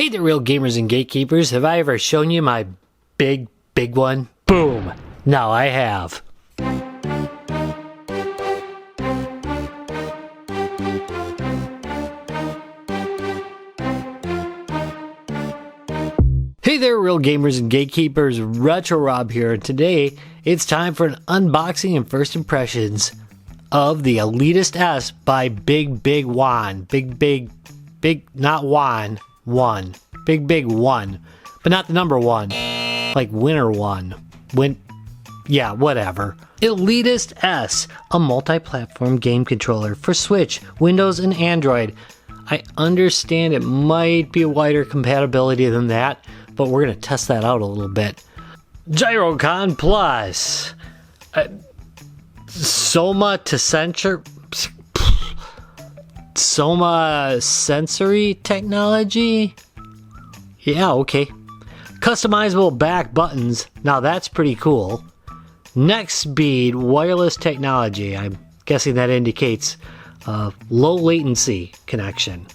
Hey there, real gamers and gatekeepers. Have I ever shown you my big one? Boom! Now I have. Hey there, real gamers and gatekeepers. Retro Rob here, and today it's time for an unboxing and first impressions of the Elitist S by BigBig One. Not One. One. BigBig One. But not the number one. Like winner one. Yeah, whatever. Elitist S, a multi-platform game controller for Switch, Windows, and Android. I understand it might be a wider compatibility than that, but we're going to test that out a little bit. Gyrocon Plus. Soma sensory technology? Yeah, okay. Customizable back buttons. Now that's pretty cool. Next speed wireless technology. I'm guessing that indicates low latency connection.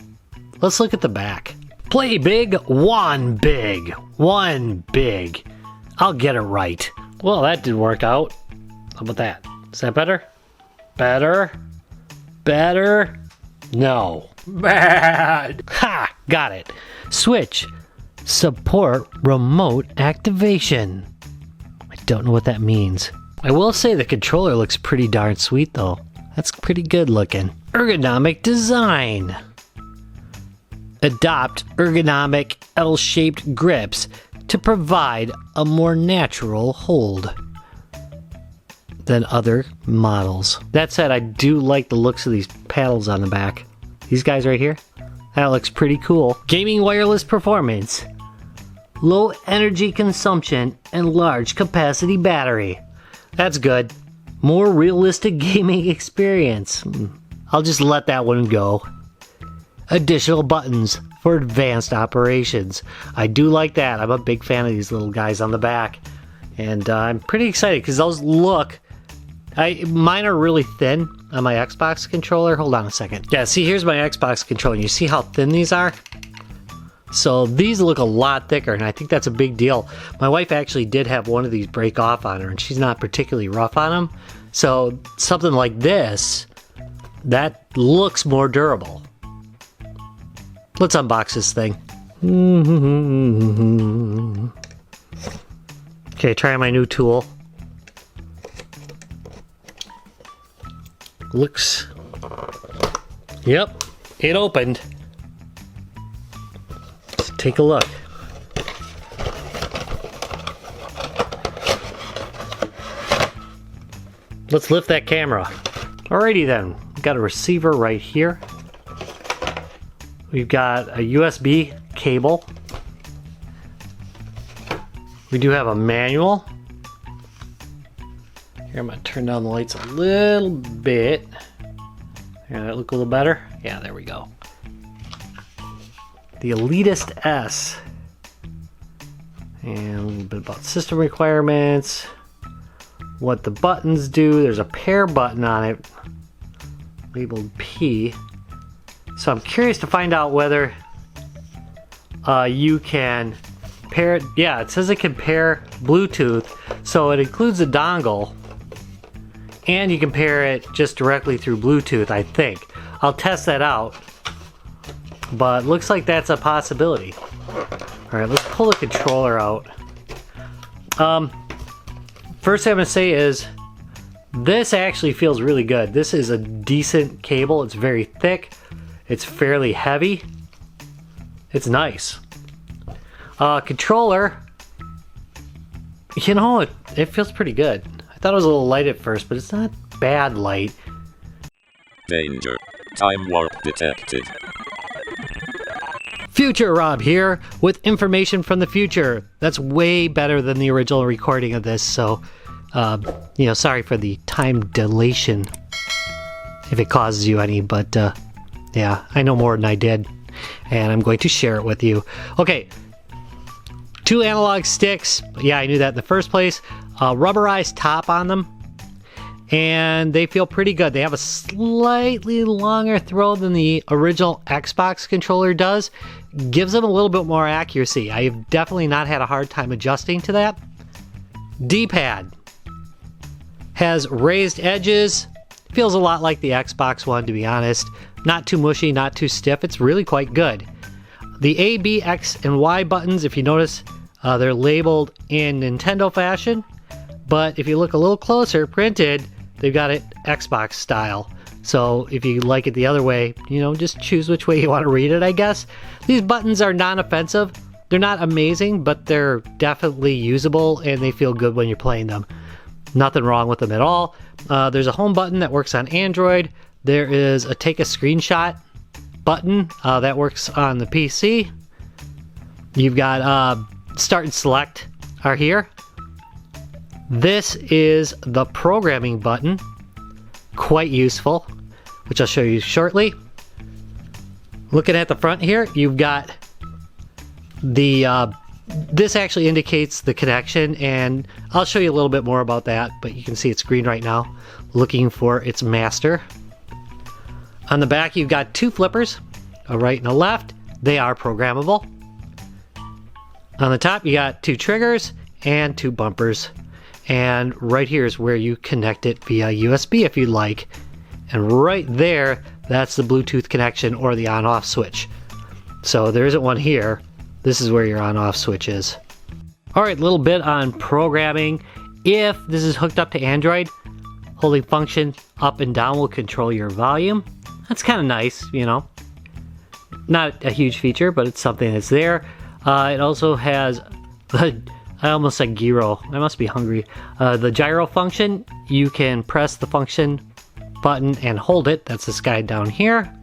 Let's look at the back. Play big, one big. One big. I'll get it right. Well, that didn't work out. How about that? Is that better? Better? Better? No. Bad. Ha! Got it. Switch. Support remote activation. I don't know what that means. I will say the controller looks pretty darn sweet though. That's pretty good looking. Ergonomic design. Adopt ergonomic L-shaped grips to provide a more natural hold than other models. That said, I do like the looks of these paddles on the back. These guys right here, that looks pretty cool. Gaming wireless performance, low energy consumption, and large capacity battery. That's good. More realistic gaming experience. I'll just let that one go. Additional buttons for advanced operations. I do like that. I'm a big fan of these little guys on the back. And I'm pretty excited because those look... mine are really thin on my Xbox controller. Hold on a second. Yeah, see, here's my Xbox controller. You see how thin these are? So these look a lot thicker, and I think that's a big deal. My wife actually did have one of these break off on her, and she's not particularly rough on them. So something like this, that looks more durable. Let's unbox this thing. Okay, try my new tool. Looks... Yep, it opened. Let's take a look. Let's lift that camera. Alrighty then, we've got a receiver right here. We've got a USB cable. We do have a manual. Here, I'm going to turn down the lights a little bit. Yeah, that look a little better? Yeah, there we go. The Elitist S. And a little bit about system requirements. What the buttons do. There's a pair button on it. Labeled P. So I'm curious to find out whether you can pair it. Yeah, it says it can pair Bluetooth. So it includes a dongle. And you can pair it just directly through Bluetooth, I think. I'll test that out. But looks like that's a possibility. Alright, let's pull the controller out. First thing I'm going to say is, this actually feels really good. This is a decent cable. It's very thick. It's fairly heavy. It's nice. Controller, you know, it feels pretty good. I thought it was a little light at first, but it's not bad light. Danger. Time warp detected. Future Rob here with information from the future. That's way better than the original recording of this, so, you know, sorry for the time dilation, if it causes you any, but, yeah, I know more than I did, and I'm going to share it with you. Okay, 2 analog sticks. Yeah, I knew that in the first place. Rubberized top on them, and they feel pretty good. They have a slightly longer throw than the original Xbox controller does. Gives them a little bit more accuracy. I've definitely not had a hard time adjusting to that. D-pad has raised edges. Feels a lot like the Xbox one, to be honest. Not too mushy, not too stiff. It's really quite good. The A, B, X, and Y buttons, if you notice, they're labeled in Nintendo fashion. But if you look a little closer, printed, they've got it Xbox style. So if you like it the other way, you know, just choose which way you want to read it, I guess. These buttons are non-offensive. They're not amazing, but they're definitely usable, and they feel good when you're playing them. Nothing wrong with them at all. There's a home button that works on Android. There is a take a screenshot button that works on the PC. You've got start and select are here. This is the programming button. Quite useful, which I'll show you shortly. Looking at the front here, you've got the this actually indicates the connection, and I'll show you a little bit more about that, but you can see it's green right now, looking for its master. On the back, you've got two flippers, a right and a left. They are programmable. On the top, you got two triggers and two bumpers. And right here is where you connect it via USB if you'd like. And right there, that's the Bluetooth connection or the on-off switch. So there isn't one here. This is where your on-off switch is. All right, a little bit on programming. If this is hooked up to Android, holding function up and down will control your volume. That's kind of nice, you know. Not a huge feature, but it's something that's there. It also has the, I almost said gyro. I must be hungry. The gyro function, you can press the function button and hold it. That's this guy down here.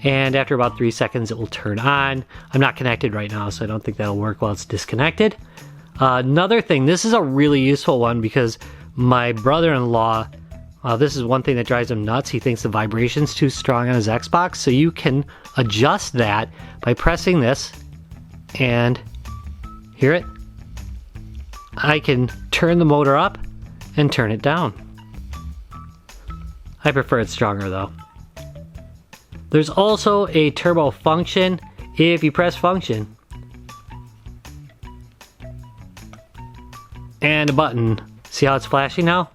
And after about 3 seconds, it will turn on. I'm not connected right now, so I don't think that'll work while it's disconnected. Another thing, this is a really useful one because my brother-in-law, this is one thing that drives him nuts. He thinks the vibration's too strong on his Xbox, so you can adjust that by pressing this and hear it. I can turn the motor up and turn it down. I prefer it stronger though. There's also a turbo function. If you press function and a button, see how it's flashing now?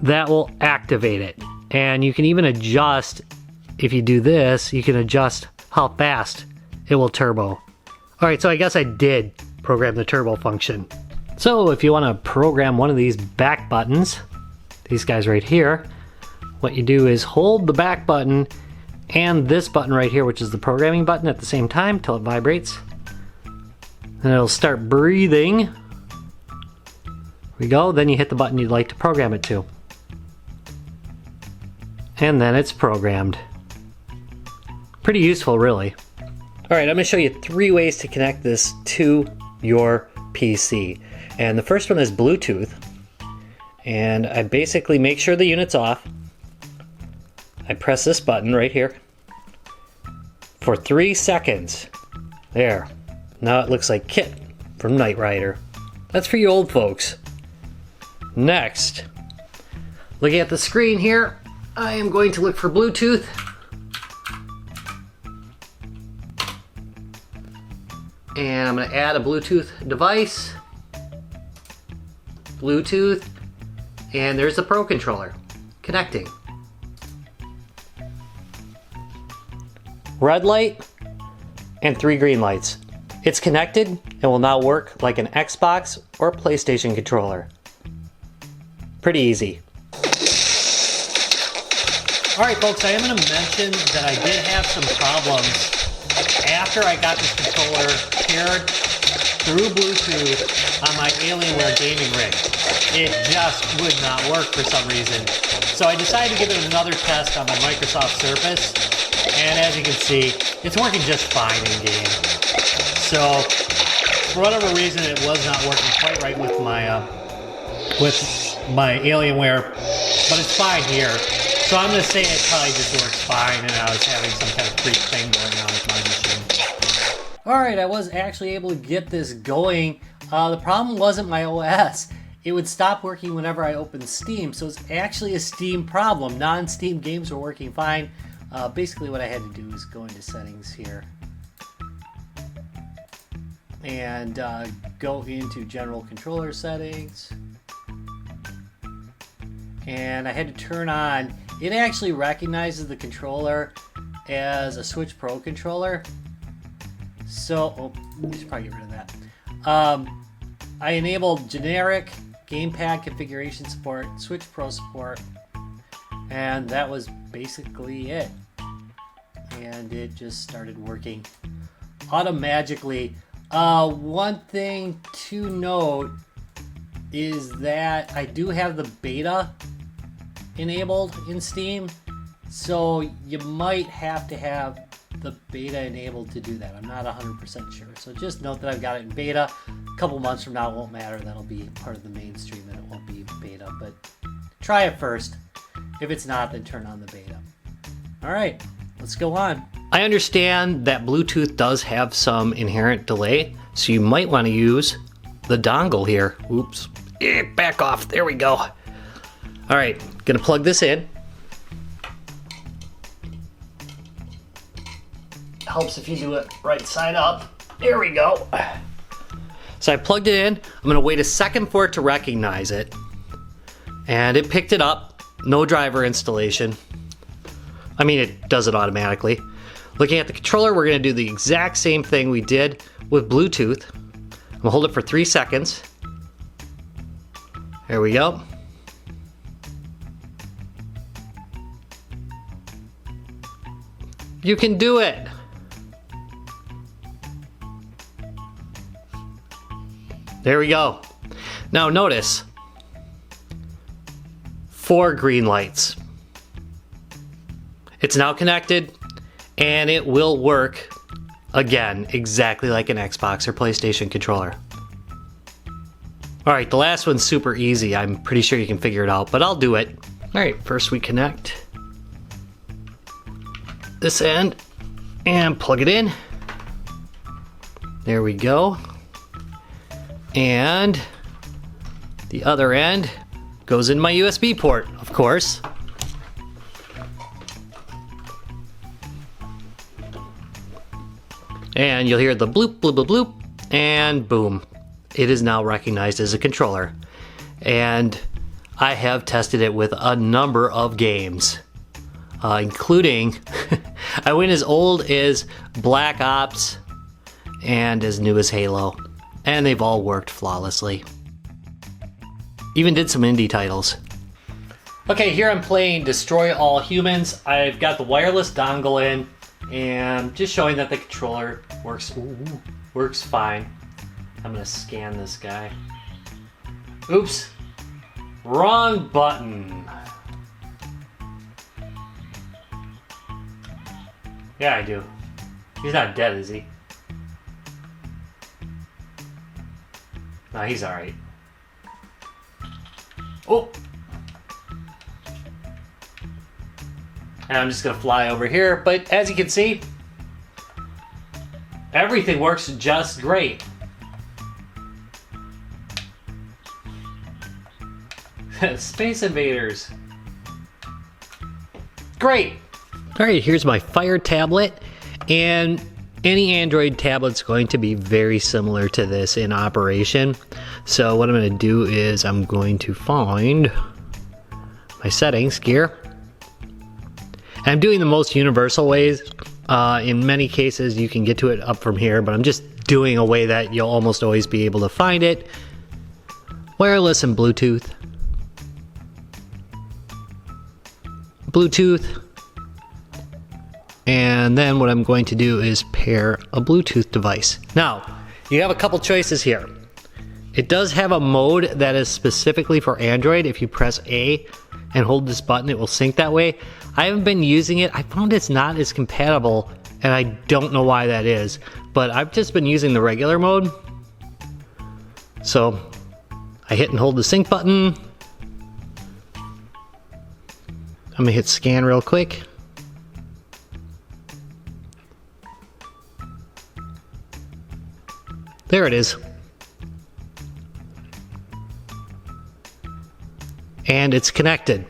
That will activate it. And you can even adjust, if you do this, you can adjust how fast it will turbo. All right, so I guess I did program the turbo function. So if you want to program one of these back buttons, these guys right here, what you do is hold the back button and this button right here, which is the programming button, at the same time till it vibrates. And it'll start breathing. Here we go. Then you hit the button you'd like to program it to. And then it's programmed. Pretty useful, really. All right, I'm gonna show you 3 ways to connect this to your PC. And the first one is Bluetooth. And I basically make sure the unit's off. I press this button right here for 3 seconds. There. Now it looks like Kit from Knight Rider. That's for you old folks. Next, looking at the screen here, I am going to look for Bluetooth. And I'm going to add a Bluetooth device. Bluetooth. And there's the Pro Controller. Connecting. Red light and 3 green lights. It's connected and will now work like an Xbox or PlayStation controller. Pretty easy. Alright folks, I am going to mention that I did have some problems after I got this controller paired through Bluetooth on my Alienware gaming rig. It just would not work for some reason. So I decided to give it another test on my Microsoft Surface. And as you can see, it's working just fine in game. So, for whatever reason, it was not working quite right with my Alienware, but it's fine here. So I'm going to say it probably just works fine, and I was having some kind of freak thing going on with my machine. Alright, I was actually able to get this going. The problem wasn't my OS. it would stop working whenever I opened Steam. So it's actually a Steam problem. Non-Steam games were working fine. Basically what I had to do is go into settings here and go into general controller settings. And I had to turn on, it actually recognizes the controller as a Switch Pro controller. So, I should probably get rid of that. I enabled generic gamepad configuration support, Switch Pro support, and that was basically it. And it just started working automatically. One thing to note is that I do have the beta enabled in Steam, so you might have to have the beta enabled to do that. I'm not 100% sure, so just note that I've got it in beta. A couple months from now it won't matter, that'll be part of the mainstream and it won't be beta, but try it first. If it's not, then turn on the beta. Alright, let's go on. I understand that Bluetooth does have some inherent delay, so you might want to use the dongle here. Oops. Back off. There we go. Alright, gonna plug this in. Helps if you do it right side up. There we go. So I plugged it in. I'm gonna wait a second for it to recognize it. And it picked it up. No driver installation. I mean, it does it automatically. Looking at the controller, we're gonna do the exact same thing we did with Bluetooth. I'm gonna hold it for 3 seconds. There we go. You can do it. There we go. Now notice, 4 green lights. It's now connected and it will work again exactly like an Xbox or PlayStation controller. Alright, the last one's super easy. I'm pretty sure you can figure it out, but I'll do it. Alright, first we connect this end and plug it in. There we go. And the other end goes in my USB port, of course. And you'll hear the bloop, bloop, bloop, bloop, and boom. It is now recognized as a controller. And I have tested it with a number of games, including I went as old as Black Ops and as new as Halo. And they've all worked flawlessly. Even did some indie titles. Okay, here I'm playing Destroy All Humans. I've got the wireless dongle in, and just showing that the controller works fine. I'm gonna scan this guy. Oops, wrong button. Yeah, I do. He's not dead, is he? No, he's alright. Oh! And I'm just gonna fly over here, but as you can see, everything works just great. Space Invaders. Great! Alright, here's my Fire tablet, and any Android tablet's going to be very similar to this in operation. So what I'm going to do is I'm going to find my settings here. And I'm doing the most universal ways. In many cases you can get to it up from here, but I'm just doing a way that you'll almost always be able to find it. Wireless and Bluetooth. Bluetooth. And then what I'm going to do is pair a Bluetooth device. Now, you have a couple choices here. It does have a mode that is specifically for Android. If you press A and hold this button, it will sync that way. I haven't been using it. I found it's not as compatible, and I don't know why that is. But I've just been using the regular mode. So, I hit and hold the sync button. I'm gonna hit scan real quick. There it is. and it's connected.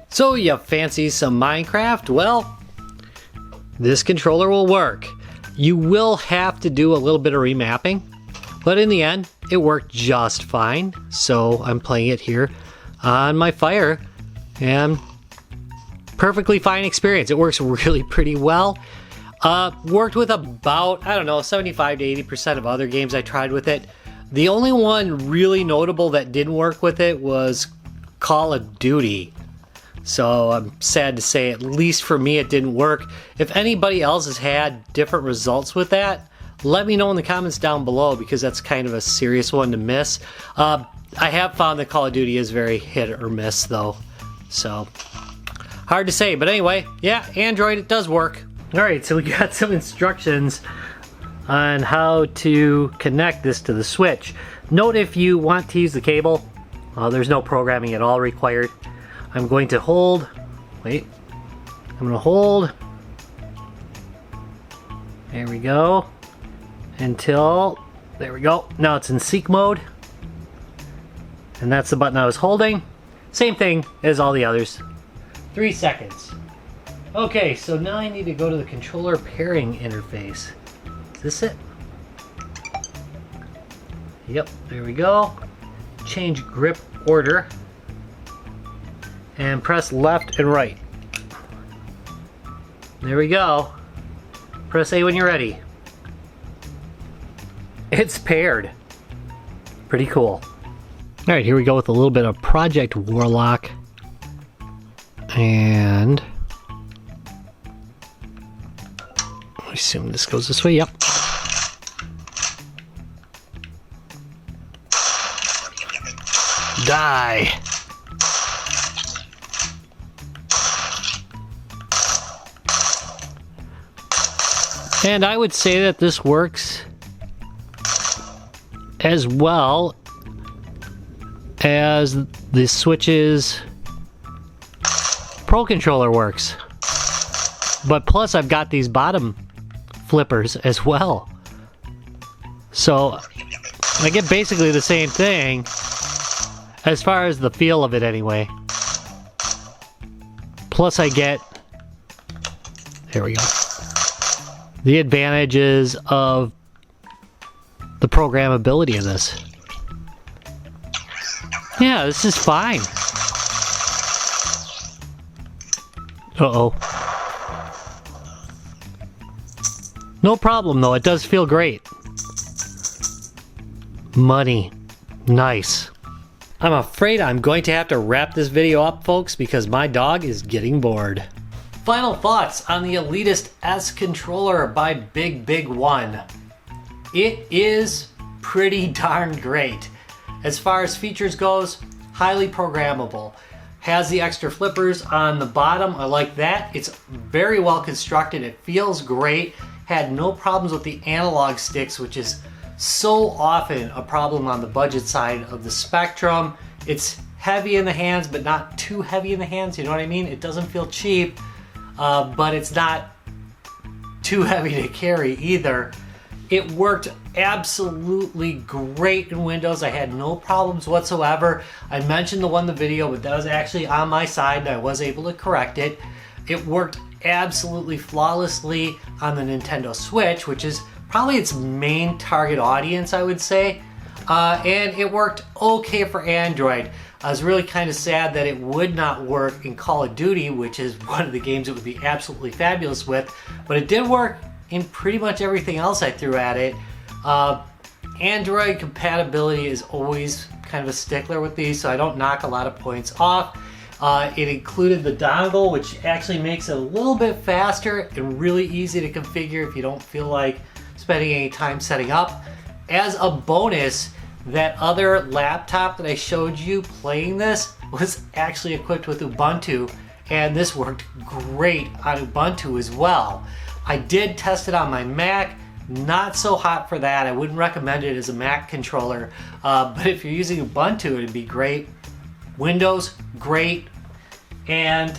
So you fancy some Minecraft? Well, this controller will work. You will have to do a little bit of remapping, but in the end, it worked just fine. So I'm playing it here on my Fire, and perfectly fine experience. It works really pretty well. Worked with about, I don't know, 75 to 80% of other games I tried with it. The only one really notable that didn't work with it was Call of Duty. So I'm sad to say, at least for me, it didn't work. If anybody else has had different results with that, let me know in the comments down below, because that's kind of a serious one to miss. I have found that Call of Duty is very hit or miss though. So hard to say, but anyway, yeah, Android, it does work. Alright, so we got some instructions on how to connect this to the Switch. Note, if you want to use the cable, there's no programming at all required. I'm going to hold, there we go, until, there we go, now it's in seek mode, and that's the button I was holding. Same thing as all the others. 3 seconds. Okay, so now I need to go to the controller pairing interface. Is this it? Yep, there we go. Change grip order. And press left and right. There we go. Press A when you're ready. It's paired. Pretty cool. Alright, here we go with a little bit of Project Warlock. And I assume this goes this way, yep. Die! And I would say that this works as well as the Switch's Pro Controller works. But plus I've got these bottom flippers as well. So I get basically the same thing as far as the feel of it anyway. Plus I get, there we go, the advantages of the programmability of this. Yeah, this is fine. Uh-oh. No problem though, it does feel great. Money. Nice. I'm afraid I'm going to have to wrap this video up, folks, because my dog is getting bored. Final thoughts on the Elitist S controller by BigBig One. It is pretty darn great. As far as features goes, highly programmable. Has the extra flippers on the bottom, I like that. It's very well constructed, it feels great. Had no problems with the analog sticks, which is so often a problem on the budget side of the spectrum. It's heavy in the hands, but not too heavy in the hands, you know what I mean? It doesn't feel cheap, but it's not too heavy to carry either. It worked absolutely great in Windows. I had no problems whatsoever. I mentioned the one in the video, but that was actually on my side and I was able to correct it. It worked absolutely flawlessly on the Nintendo Switch, which is probably its main target audience, I would say. And it worked okay for Android. I was really kind of sad that it would not work in Call of Duty, which is one of the games it would be absolutely fabulous with, but it did work in pretty much everything else I threw at it. Android compatibility is always kind of a stickler with these, so I don't knock a lot of points off. It included the dongle, which actually makes it a little bit faster and really easy to configure if you don't feel like spending any time setting up. As a bonus, that other laptop that I showed you playing this was actually equipped with Ubuntu, and this worked great on Ubuntu as well. I did test it on my Mac, not so hot for that. I wouldn't recommend it as a Mac controller, but if you're using Ubuntu, it'd be great. Windows, great, and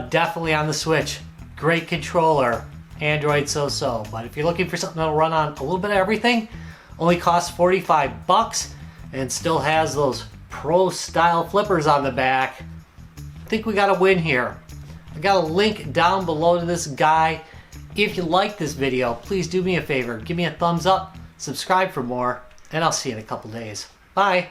definitely on the Switch, great controller. Android so-so, but if you're looking for something that'll run on a little bit of everything, only costs 45 bucks and still has those pro style flippers on the back, think we got a win here. I got a link down below to this guy. If you like this video, please do me a favor. Give me a thumbs up, subscribe for more, and I'll see you in a couple days. Bye.